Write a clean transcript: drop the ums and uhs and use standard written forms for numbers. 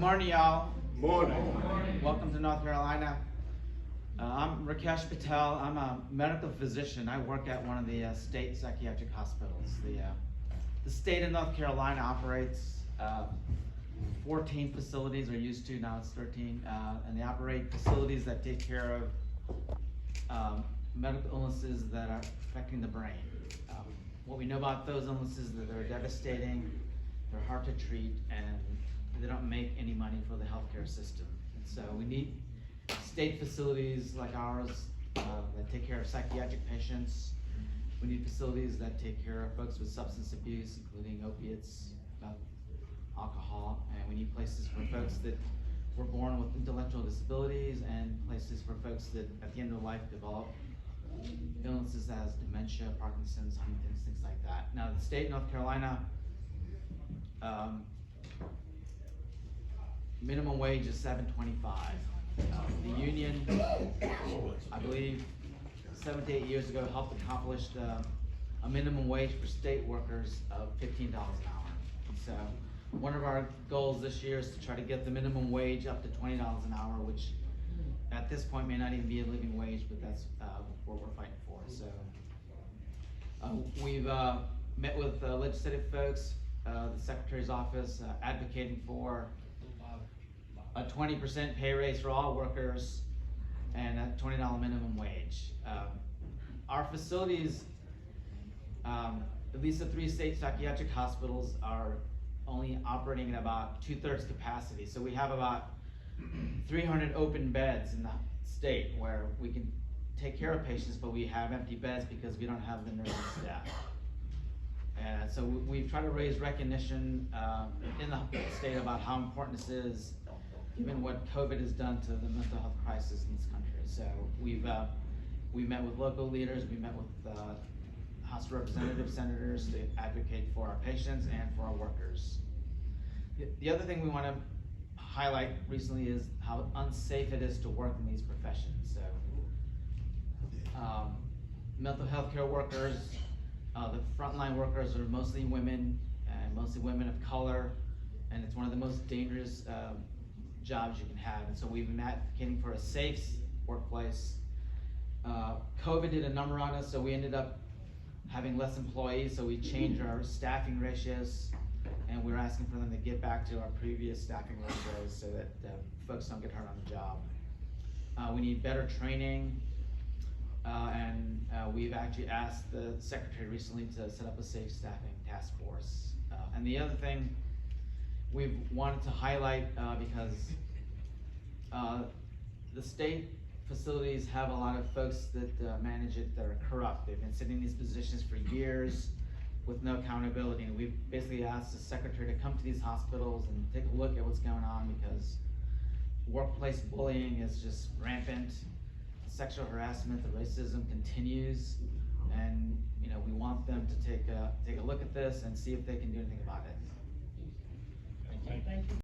Morning, y'all. Morning. Welcome to North Carolina. I'm Rakesh Patel. I'm a medical physician. I work at one of the state psychiatric hospitals. The state of North Carolina operates 14 facilities, or used to, now it's 13, and they operate facilities that take care of medical illnesses that are affecting the brain. What we know about those illnesses is that they're devastating, they're hard to treat, and they don't make any money for the healthcare system. And so we need state facilities like ours that take care of psychiatric patients. We need facilities that take care of folks with substance abuse, including opiates, alcohol, and we need places for folks that were born with intellectual disabilities, and places for folks that at the end of life develop illnesses as dementia, Parkinson's, Huntington's, things like that. Now, the state of North Carolina, minimum wage is $7.25. The union, I believe, 7 to 8 years ago, helped accomplish a minimum wage for state workers of $15 an hour. So one of our goals this year is to try to get the minimum wage up to $20 an hour, which at this point may not even be a living wage, but that's what we're fighting for. So we've met with legislative folks, the Secretary's office, advocating for a 20% pay raise for all workers and a $20 minimum wage. Our facilities, at least the 3 state psychiatric hospitals, are only operating at about 2/3 capacity. So we have about 300 open beds in the state where we can take care of patients, but we have empty beds because we don't have the nursing staff. And so we've tried to raise recognition in the state about how important this is, given what COVID has done to the mental health crisis in this country. So we've met with local leaders, we met with House of Representatives, senators to advocate for our patients and for our workers. The other thing we want to highlight recently is how unsafe it is to work in these professions. So mental health care workers, the frontline workers are mostly women, and mostly women of color, and it's one of the most dangerous jobs you can have. And so we've been advocating for a safe workplace. COVID did a number on us, so we ended up having less employees, so we changed our staffing ratios, and we're asking for them to get back to our previous staffing ratios so that folks don't get hurt on the job. We need better training, and we've actually asked the Secretary recently to set up a safe staffing task force. And the other thing we've wanted to highlight, because the state facilities have a lot of folks that manage it that are corrupt. They've been sitting in these positions for years with no accountability, and we've basically asked the Secretary to come to these hospitals and take a look at what's going on, because workplace bullying is just rampant. Sexual harassment, the racism continues, and we want them to take a look at this and see if they can do anything about it. Thank you.